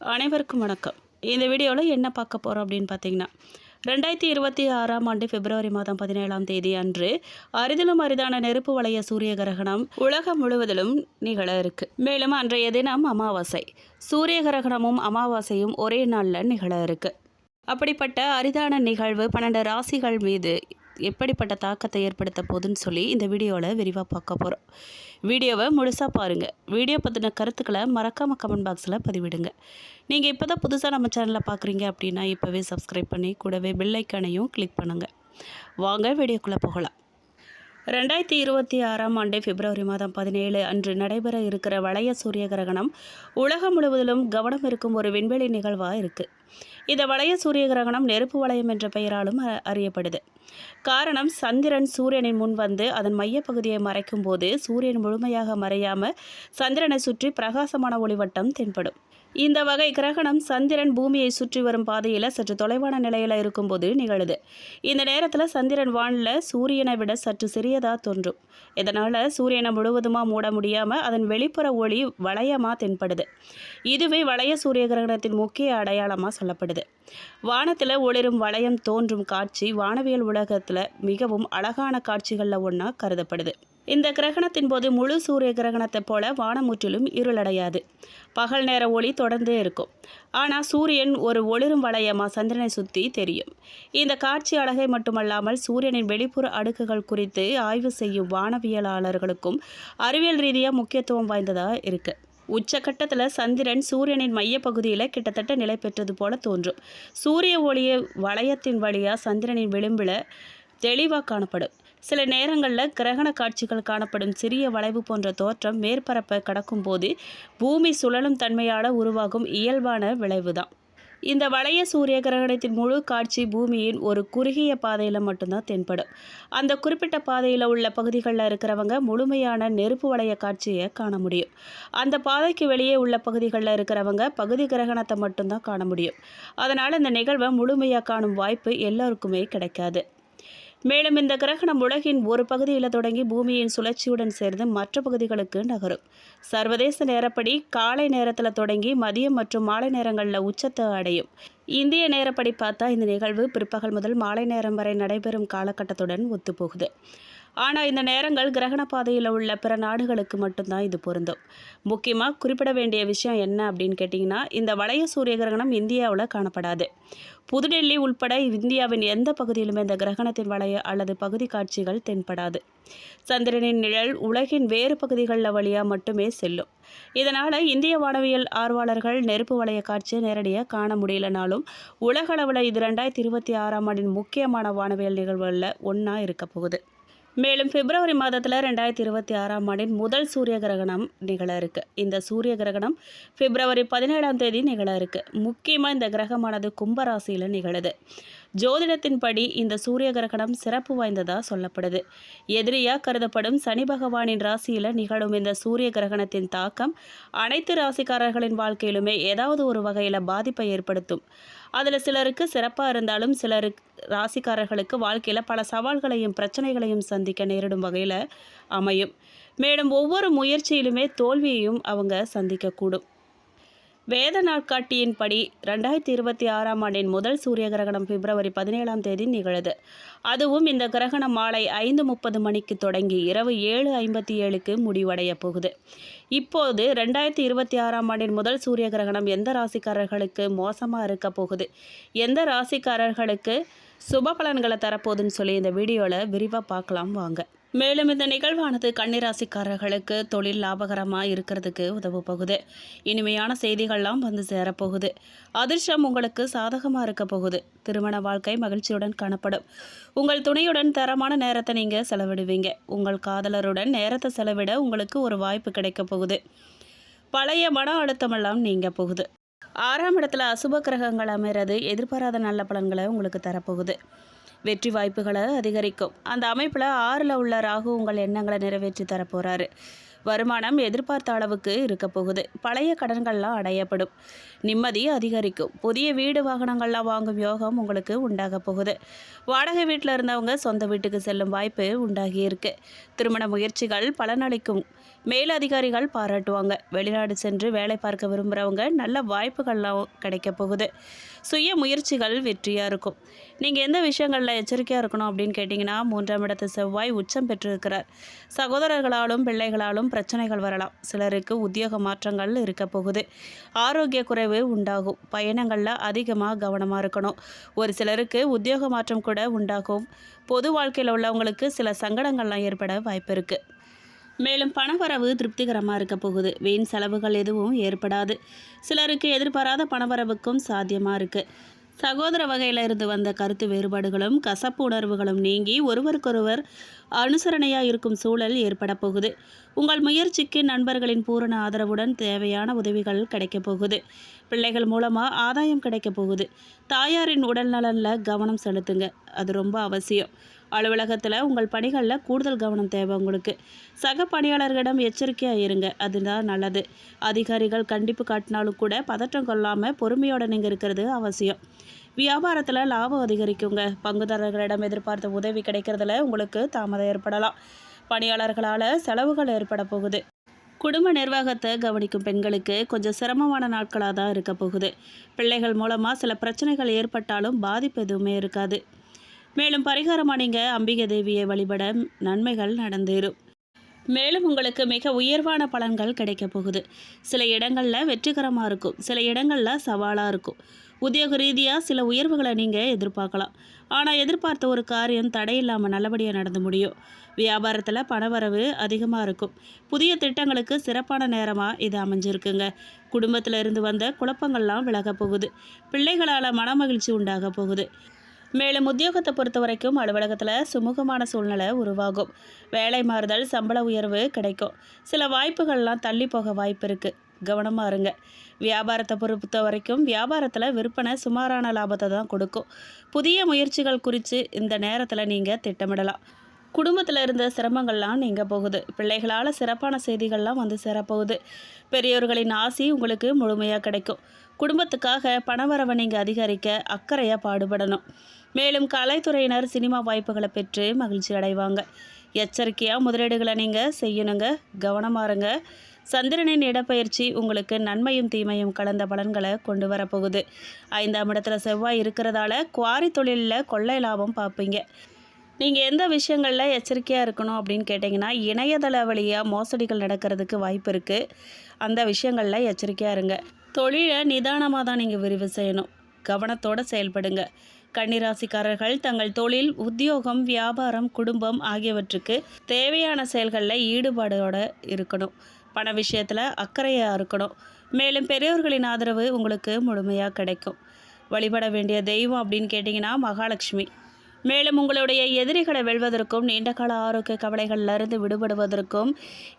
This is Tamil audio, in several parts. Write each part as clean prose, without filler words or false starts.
அனைவருக்கும் வணக்கம். இந்த வீடியோவில் என்ன பார்க்க போகிறோம் அப்படின்னு பார்த்தீங்கன்னா, 2026ஆம் ஆண்டு பிப்ரவரி மாதம் 17ஆம் தேதி அன்று அரிதிலும் அரிதான நெருப்பு வளைய சூரிய கிரகணம் உலகம் முழுவதிலும் நிகழ இருக்கு. மேலும் அன்றைய தினம் அமாவாசை. சூரிய கிரகணமும் அமாவாசையும் ஒரே நாளில் நிகழ இருக்கு. அப்படிப்பட்ட அரிதான நிகழ்வு 12 ராசிகள் மீது எப்படிப்பட்ட தாக்கத்தை ஏற்படுத்த போகுதுன்னு சொல்லி இந்த வீடியோவில் விரிவாக பார்க்க போகிறோம். வீடியோவை முழுசாக பாருங்கள். வீடியோ பற்றின கருத்துக்களை மறக்காமல் கமெண்ட் பாக்ஸில் பதிவிடுங்க. நீங்கள் இப்போ தான் புதுசாக நம்ம சேனலில் பார்க்குறீங்க அப்படின்னா இப்போவே சப்ஸ்கிரைப் பண்ணி கூடவே பெல் ஐக்கானையும் கிளிக் பண்ணுங்கள். வாங்க வீடியோக்குள்ளே போகலாம். 2026ஆம் ஆண்டு பிப்ரவரி மாதம் 17 அன்று நடைபெற இருக்கிற வளைய சூரிய கிரகணம் உலகம் முழுவதிலும் கவனம் இருக்கும் ஒரு விண்வெளி நிகழ்வாக இருக்குது. இந்த வளைய சூரிய கிரகணம் நெருப்பு வளையம் என்ற பெயராலும் அறியப்படுது. காரணம், சந்திரன் சூரியனின் முன் வந்து அதன் மையப்பகுதியை மறைக்கும் போது சூரியன் முழுமையாக மறையாமல் சந்திரனை சுற்றி பிரகாசமான ஒளிவட்டம் தென்படும். இந்த வகை கிரகணம் சந்திரன் பூமியை சுற்றி வரும் பாதையில் சற்று தொலைவான நிலையில் இருக்கும்போது நிகழுது. இந்த நேரத்தில் சந்திரன் வானில் சூரியனை விட சற்று சிறியதாக தோன்றும். இதனால் சூரியனை முழுவதுமாக மூட முடியாமல் அதன் வெளிப்புற ஒளி வளையமாக தென்படுது. இதுவே வளைய சூரிய கிரகணத்தின் முக்கிய அடையாளமாக சொல்லப்படுது. வானத்தில் ஒளிரும் வளையம் தோன்றும் காட்சி வானவியல் உலகத்தில் மிகவும் அழகான காட்சிகளில் ஒன்றா கருதப்படுது. இந்த கிரகணத்தின் போது முழு சூரிய கிரகணத்தை போல வானம் முற்றிலும் இருளடையாது. பகல் நேர ஒளி தொடர்ந்தே இருக்கும். ஆனால் சூரியன் ஒரு ஒளிரும் வளையமாக சந்திரனை சுற்றி தெரியும். இந்த காட்சி அழகை மட்டுமல்லாமல் சூரியனின் வெளிப்புற அடுக்குகள் குறித்து ஆய்வு செய்யும் வானவியலாளர்களுக்கும் அறிவியல் ரீதியாக முக்கியத்துவம் வாய்ந்ததாக இருக்குது. உச்சகட்டத்தில் சந்திரன் சூரியனின் மையப்பகுதியில் கிட்டத்தட்ட நிலை பெற்றது போல தோன்றும். சூரிய ஒளியை வளையத்தின் வழியாக சந்திரனின் விளிம்பில் தெளிவாக காணப்படும். சில நேரங்களில் கிரகண காட்சிகள் காணப்படும் சிறிய வளைவு போன்ற தோற்றம் மேற்பரப்பை கடக்கும் போது பூமி சுழலும் தன்மையால் உருவாகும் இயல்பான விளைவுதான். இந்த வளைய சூரிய கிரகணத்தின் முழு காட்சி பூமியின் ஒரு குறுகிய பாதையில் மட்டும்தான் தென்படும். அந்த குறிப்பிட்ட பாதையில் உள்ள பகுதிகளில் இருக்கிறவங்க முழுமையான நெருப்பு வளைய காட்சியை காண முடியும். அந்த பாதைக்கு வெளியே உள்ள பகுதிகளில் இருக்கிறவங்க பகுதி கிரகணத்தை மட்டும்தான் காண முடியும். அதனால் இந்த நிகழ்வை முழுமையாக காணும் வாய்ப்பு எல்லோருக்குமே கிடைக்காது. மேலும் இந்த கிரகணம் உலகின் ஒரு பகுதியில் தொடங்கி பூமியின் சுழற்சியுடன் சேர்ந்து மற்ற பகுதிகளுக்கு நகரும். சர்வதேச நேரப்படி காலை நேரத்தில் தொடங்கி மதியம் மற்றும் மாலை நேரங்களில் உச்சத்தை அடையும். இந்திய நேரப்படி பார்த்தா இந்த நிகழ்வு பிற்பகல் முதல் மாலை நேரம் வரை நடைபெறும் காலகட்டத்துடன் ஒத்துப்போகுது. ஆனால் இந்த நேரங்கள் கிரகண பாதையில் உள்ள பிற நாடுகளுக்கு மட்டும்தான் இது பொருந்தும். முக்கியமாக குறிப்பிட வேண்டிய விஷயம் என்ன அப்படின்னு கேட்டிங்கன்னா, இந்த வளைய சூரிய கிரகணம் இந்தியாவில் காணப்படாது. புதுடெல்லி உள்பட இந்தியாவின் எந்த பகுதியிலுமே இந்த கிரகணத்தின் வளைய அல்லது பகுதி காட்சிகள் தென்படாது. சந்திரனின் நிழல் உலகின் வேறு பகுதிகளில் வழியாக மட்டுமே செல்லும். இதனால் இந்திய வானவியல் ஆர்வலர்கள் நெருப்பு வளைய காட்சியை நேரடியாக காண முடியலனாலும் உலகளவில் இது 2026ஆம் ஆண்டின் முக்கியமான வானவியல் நிகழ்வுகளில் ஒன்றா இருக்க போகுது. மேலும் பிப்ரவரி மாதத்தில் 2026ஆம் ஆண்டின் முதல் சூரிய கிரகணம் நிகழ இருக்கு. இந்த சூரிய கிரகணம் பிப்ரவரி 17ஆம் தேதி நிகழ இருக்கு. முக்கியமாக இந்த கிரகமானது கும்பராசியில் நிகழுது. ஜோதிடத்தின்படி இந்த சூரிய கிரகணம் சிறப்பு வாய்ந்ததாக சொல்லப்படுது. எதிரியாக கருதப்படும் சனி பகவானின் ராசியில் நிகழும் இந்த சூரிய கிரகணத்தின் தாக்கம் அனைத்து ராசிக்காரர்களின் வாழ்க்கையிலுமே ஏதாவது ஒரு வகையில் பாதிப்பை ஏற்படுத்தும். அதில் சிலருக்கு சிறப்பாக இருந்தாலும் சிலருக்கு ராசிக்காரர்களுக்கு வாழ்க்கையில் பல சவால்களையும் பிரச்சனைகளையும் சந்திக்க நேரிடும் வகையில் அமையும். மேலும் ஒவ்வொரு முயற்சியிலுமே தோல்வியையும் அவங்க சந்திக்கக்கூடும். வேத நாட்காட்டியின்படி 2026ஆம் ஆண்டின் முதல் சூரிய கிரகணம் பிப்ரவரி 17ஆம் தேதி நிகழுது. அதுவும் இந்த கிரகணம் மாலை 5:30 மணிக்கு தொடங்கி இரவு 7:57க்கு முடிவடைய போகுது. இப்போது 2026ஆம் ஆண்டின் முதல் சூரிய கிரகணம் எந்த ராசிக்காரர்களுக்கு மோசமாக இருக்க போகுது, எந்த ராசிக்காரர்களுக்கு சுப பலன்களை தரப்போகுதுன்னு சொல்லி இந்த வீடியோவில் விரிவாக பார்க்கலாம் வாங்க. மேலும் இந்த நிகழ்வானது கன்னிராசிக்காரர்களுக்கு தொழில் லாபகரமாக இருக்கிறதுக்கு உதவ போகுது. இனிமையான செய்திகள்லாம் வந்து சேரப்போகுது. அதிர்ஷ்டம் உங்களுக்கு சாதகமாக இருக்க போகுது. திருமண வாழ்க்கை மகிழ்ச்சியுடன் காணப்படும். உங்கள் துணையுடன் தரமான நேரத்தை நீங்கள் செலவிடுவீங்க. உங்கள் காதலருடன் நேரத்தை செலவிட உங்களுக்கு ஒரு வாய்ப்பு கிடைக்க போகுது. பழைய மன அழுத்தமெல்லாம் நீங்க போகுது. 6ஆம் இடத்துல அசுப கிரகங்கள் அமைகிறது எதிர்பாராத நல்ல பலன்களை உங்களுக்கு தரப்போகுது. வெற்றி வாய்ப்புகளை அதிகரிக்கும். அந்த அமைப்பில் 6ல் உள்ள ராகு உங்கள் எண்ணங்களை நிறைவேற்றி தரப்போகிறாரு. வருமானம் எதிர்பார்த்த அளவுக்கு இருக்க போகுது. பழைய கடன்கள்லாம் அடையப்படும். நிம்மதி அதிகரிக்கும். புதிய வீடு வாகனங்கள்லாம் வாங்கும் யோகம் உங்களுக்கு உண்டாக போகுது. வாடகை வீட்டில் இருந்தவங்க சொந்த வீட்டுக்கு செல்லும் வாய்ப்பு உண்டாகி இருக்கு. திருமண முயற்சிகள் பலனளிக்கும். மேலதிகாரிகள் பாராட்டுவாங்க. வெளிநாடு சென்று வேலை பார்க்க விரும்புகிறவங்க நல்ல வாய்ப்புகள்லாம் கிடைக்க போகுது. சுய முயற்சிகள் வெற்றியாக இருக்கும். நீங்கள் எந்த விஷயங்களில் எச்சரிக்கையாக இருக்கணும் அப்படின்னு கேட்டிங்கன்னா, 3ஆம் இடத்து செவ்வாய் உச்சம் பெற்றிருக்கிறார். சகோதரர்களாலும் பிள்ளைகளாலும் பிரச்சனைகள் வரலாம். சிலருக்கு உத்தியோக மாற்றங்கள் இருக்க போகுது. ஆரோக்கிய குறைவு உண்டாகும். பயணங்களில் அதிகமாக கவனமாக இருக்கணும். ஒரு சிலருக்கு உத்தியோக மாற்றம் கூட உண்டாகும். பொது வாழ்க்கையில் உள்ளவங்களுக்கு சில சங்கடங்கள்லாம் ஏற்பட வாய்ப்பு இருக்குது. மேலும் பணவரவு திருப்திகரமாக இருக்க போகுது. வீண் செலவுகள் எதுவும் ஏற்படாது. சிலருக்கு எதிர்பாராத பணவரவுக்கும் சாத்தியமாக இருக்குது. சகோதர வகையில் இருந்து வந்த கருத்து வேறுபாடுகளும் கசப்பு உணர்வுகளும் நீங்கி ஒருவருக்கொருவர் அனுசரணையாக இருக்கும் சூழல் ஏற்பட போகுது. உங்கள் முயற்சிக்கு நண்பர்களின் பூரண ஆதரவுடன் தேவையான உதவிகள் கிடைக்க போகுது. பிள்ளைகள் மூலமாக ஆதாயம் கிடைக்க போகுது. தாயாரின் உடல் நலனில் கவனம் செலுத்துங்க, அது ரொம்ப அவசியம். அலுவலகத்தில் உங்கள் பணிகளில் கூடுதல் கவனம் தேவை உங்களுக்கு. சக பணியாளர்களிடம் எச்சரிக்கையாக இருங்க, அதுதான் நல்லது. அதிகாரிகள் கண்டிப்பு காட்டினாலும் கூட பதற்றம் கொள்ளாமல் பொறுமையோடு நீங்கள் இருக்கிறது அவசியம். வியாபாரத்தில் லாபம் அதிகரிக்குங்க. பங்குதாரர்களிடம் எதிர்பார்த்த உதவி கிடைக்கிறதுல உங்களுக்கு தாமதம் ஏற்படலாம். பணியாளர்களால் செலவுகள் ஏற்பட போகுது. குடும்ப நிர்வாகத்தை கவனிக்கும் பெண்களுக்கு கொஞ்சம் சிரமமான நாட்களாக தான் இருக்க போகுது. பிள்ளைகள் மூலமாக சில பிரச்சனைகள் ஏற்பட்டாலும் பாதிப்பு எதுவுமே இருக்காது. மேலும் பரிகாரமாக நீங்கள் அம்பிகை தேவியை வழிபட நன்மைகள் நடந்தேறும். மேலும் உங்களுக்கு மிக உயர்வான பலன்கள் கிடைக்க போகுது. சில இடங்களில் வெற்றிகரமாக இருக்கும், சில இடங்களில் சவாலாக இருக்கும். உத்தியோக ரீதியாக சில உயர்வுகளை நீங்கள் எதிர்பார்க்கலாம். ஆனால் எதிர்பார்த்த ஒரு காரியம் தடையில்லாமல் நல்லபடியாக நடந்து முடியும். வியாபாரத்தில் பணவரவு அதிகமாக இருக்கும். புதிய திட்டங்களுக்கு சிறப்பான நேரமாக இது அமைஞ்சிருக்குங்க. குடும்பத்தில் இருந்து வந்த குழப்பங்கள்லாம் விலக போகுது. பிள்ளைகளால் மனமகிழ்ச்சி உண்டாக போகுது. மேலும் உத்தியோகத்தை பொறுத்த வரைக்கும் அலுவலகத்தில் சுமூகமான சூழ்நிலை உருவாகும். வேலை மாறுதல், சம்பள உயர்வு கிடைக்கும். சில வாய்ப்புகள்லாம் தள்ளி போக வாய்ப்பு இருக்குது, கவனமாக இருங்க. வியாபாரத்தை பொறுத்த வரைக்கும் வியாபாரத்தில் விற்பனை சுமாரான லாபத்தை தான் கொடுக்கும். புதிய முயற்சிகள் குறித்து இந்த நேரத்தில் நீங்கள் திட்டமிடலாம். குடும்பத்தில் இருந்த சிரமங்கள்லாம் நீங்க போகுது. பிள்ளைகளால் சிறப்பான செய்திகள்லாம் வந்து சேரப்போகுது. பெரியோர்களின் ஆசி உங்களுக்கு முழுமையாக கிடைக்கும். குடும்பத்துக்காக பணவரவை நீங்கள் அதிகரிக்க அக்கறையாக பாடுபடணும். மேலும் கலைத்துறையினர் சினிமா வாய்ப்புகளை பெற்று மகிழ்ச்சி அடைவாங்க. எச்சரிக்கையாக முதலீடுகளை நீங்கள் செய்யணுங்க, கவனமாக இருங்க. சந்திரனின் இடப்பெயர்ச்சி உங்களுக்கு நன்மையும் தீமையும் கலந்த பலன்களை கொண்டு வரப்போகுது. 5ஆம் இடத்துல செவ்வாய் இருக்கிறதால குவாரி தொழிலில் கொள்ளை லாபம் பார்ப்பீங்க. நீங்கள் எந்த விஷயங்களில் எச்சரிக்கையாக இருக்கணும் அப்படின்னு கேட்டிங்கன்னா, இணையதள வழியாக மோசடிகள் நடக்கிறதுக்கு வாய்ப்பு இருக்குது. அந்த விஷயங்களில் எச்சரிக்கையாக இருங்க. தொழிலை நிதானமாக தான் நீங்கள் விரிவு செய்யணும், கவனத்தோடு செயல்படுங்க. கன்னிராசிக்காரர்கள் தங்கள் தொழில், உத்தியோகம், வியாபாரம், குடும்பம் ஆகியவற்றுக்கு தேவையான செயல்களில் ஈடுபாடோடு இருக்கணும். பண விஷயத்தில் அக்கறையாக இருக்கணும். மேலும் பெரியோர்களின் ஆதரவு உங்களுக்கு முழுமையாக கிடைக்கும். வழிபட வேண்டிய தெய்வம் அப்படின்னு கேட்டிங்கன்னா மகாலட்சுமி. மேலும் உங்களுடைய எதிரிகளை வெல்வதற்கும் நீண்டகால ஆரோக்கிய கவலைகளிலிருந்து விடுபடுவதற்கும்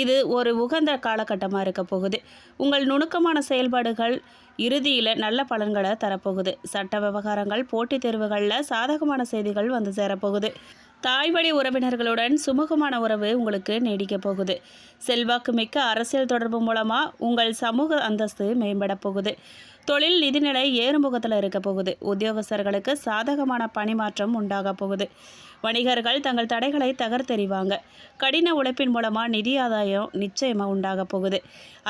இது ஒரு உகந்த காலகட்டமாக இருக்க போகுது. உங்கள் நுணுக்கமான செயல்பாடுகள் இறுதியில் நல்ல பலன்களை தரப்போகுது. சட்ட விவகாரங்கள், போட்டித் தேர்வுகளில் சாதகமான செய்திகள் வந்து சேரப்போகுது. தாய்வழி உறவினர்களுடன் சுமூகமான உறவு உங்களுக்கு நீடிக்க போகுது. செல்வாக்கு மிக்க அரசியல் தொடர்பு மூலமாக உங்கள் சமூக அந்தஸ்து மேம்பட போகுது. தொழில் நிதிநிலை ஏறுமுகத்தில் இருக்க போகுது. உத்தியோகஸ்தர்களுக்கு சாதகமான பணிமாற்றம் உண்டாக போகுது. வணிகர்கள் தங்கள் தடைகளை தகர்த்தெறிவாங்க. கடின உழைப்பின் மூலமாக நிதி ஆதாயம் நிச்சயமாக உண்டாக போகுது.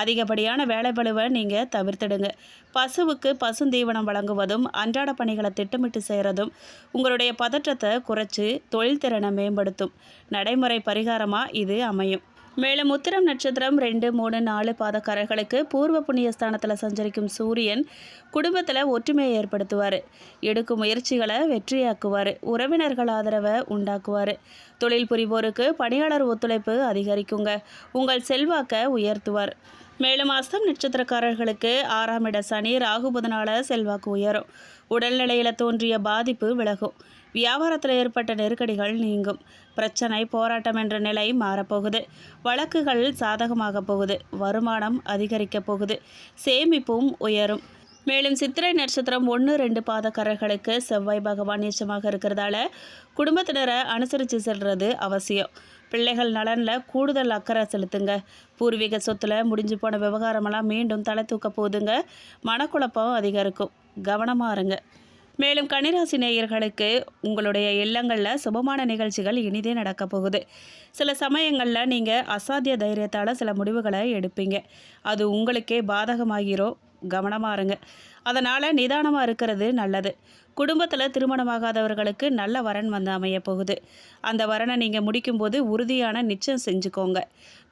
அதிகப்படியான வேலைப்பளுவை நீங்கள் தவிர்த்திடுங்க. பசுவுக்கு பசுந்தீவனம் வழங்குவதும் அன்றாட பணிகளை திட்டமிட்டு செய்கிறதும் உங்களுடைய பதற்றத்தை குறைச்சி தொழில் திறனை மேம்படுத்தும் நடைமுறை பரிகாரமாக இது அமையும். மேலும் உத்திரம் நட்சத்திரம் 2, 3, 4 பாதக்காரர்களுக்கு பூர்வ புண்ணியஸ்தானத்தில் சஞ்சரிக்கும் சூரியன் குடும்பத்தில் ஒற்றுமையை ஏற்படுத்துவார். எடுக்கும் முயற்சிகளை வெற்றியாக்குவார். உறவினர்கள் ஆதரவை உண்டாக்குவார். தொழில் புரிவோருக்கு பணியாளர் ஒத்துழைப்பு அதிகரிக்குங்க. உங்கள் செல்வாக்கை உயர்த்துவார். மேலும் அஸ்தம் நட்சத்திரக்காரர்களுக்கு 6ஆம் இட சனி ராகு புதனால செல்வாக்கு உயரும். உடல்நிலையில் தோன்றிய பாதிப்பு விலகும். வியாபாரத்தில் ஏற்பட்ட நெருக்கடிகள் நீங்கும். பிரச்சனை, போராட்டம் என்ற நிலை மாறப்போகுது. வழக்குகள் சாதகமாக போகுது. வருமானம் அதிகரிக்க போகுது. சேமிப்பும் உயரும். மேலும் சித்திரை நட்சத்திரம் 1, 2 பாதக்காரர்களுக்கு செவ்வாய் பகவான் நீச்சமாக இருக்கிறதால குடும்பத்தினரை அனுசரித்து செல்வது அவசியம். பிள்ளைகள் நலனில் கூடுதல் அக்கறை செலுத்துங்க. பூர்வீக சொத்தில் முடிஞ்சு போன விவகாரமெல்லாம் மீண்டும் தலை தூக்க போகுதுங்க. மனக்குழப்பம் அதிகரிக்கும், கவனமாக இருங்க. மேலும் கன்னிராசி நேயர்களுக்கு உங்களுடைய இல்லங்களில் சுபமான நிகழ்ச்சிகள் இனிதே நடக்கப் போகுது. சில சமயங்களில் நீங்கள் அசாத்திய தைரியத்தால் சில முடிவுகளை எடுப்பீங்க. அது உங்களுக்கே பாதகமாகிறோம். கவனமாக இருங்க. அதனால் நிதானமாக இருக்கிறது நல்லது. குடும்பத்தில் திருமணமாகாதவர்களுக்கு நல்ல வரன் வந்து அமைய போகுது. அந்த வரனை நீங்கள் முடிக்கும்போது உறுதியான நிச்சயம் செஞ்சுக்கோங்க.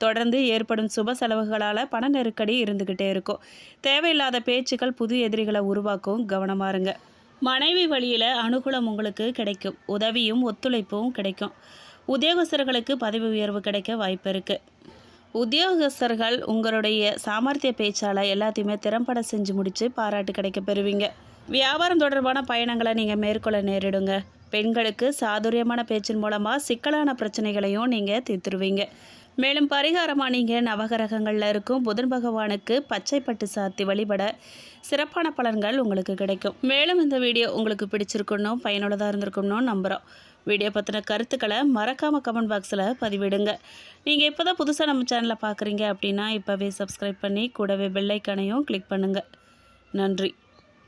தொடர்ந்து ஏற்படும் சுப செலவுகளால் பண நெருக்கடி இருந்துக்கிட்டே இருக்கும். தேவையில்லாத பேச்சுக்கள் புது எதிரிகளை உருவாக்கும். கவனமாக இருங்க. மனைவி வழியில் அனுகூலம் உங்களுக்கு கிடைக்கும். உதவியும் ஒத்துழைப்பும் கிடைக்கும். உத்தியோகஸ்தர்களுக்கு பதவி உயர்வு கிடைக்க வாய்ப்பு இருக்குது. உத்தியோகஸ்தர்கள் உங்களுடைய சாமர்த்திய பேச்சால் எல்லாத்தையுமே திறம்பட செஞ்சு முடித்து பாராட்டு கிடைக்க பெறுவீங்க. வியாபாரம் தொடர்பான பயணங்களை நீங்கள் மேற்கொள்ள நேரிடுங்க. பெண்களுக்கு சாதுரியமான பேச்சின் மூலமாக சிக்கலான பிரச்சனைகளையும் நீங்கள் தீர்த்துருவீங்க. மேலும் பரிகாரமாக நீங்கள் நவகிரகங்களில் இருக்கும் புதன் பகவானுக்கு பச்சை பட்டு சாத்தி வழிபட சிறப்பான பலன்கள் உங்களுக்கு கிடைக்கும். மேலும் இந்த வீடியோ உங்களுக்கு பிடிச்சிருக்கணும், பயனுள்ளதாக இருந்திருக்கணும் நம்புகிறோம். வீடியோ பற்றின கருத்துக்களை மறக்காமல் கமெண்ட் பாக்ஸில் பதிவிடுங்க. நீங்கள் இப்போ தான் புதுசாக நம்ம சேனலை பார்க்குறீங்க அப்படின்னா இப்போவே சப்ஸ்கிரைப் பண்ணி கூடவே பெல் ஐக்கானையும் கிளிக் பண்ணுங்கள். நன்றி.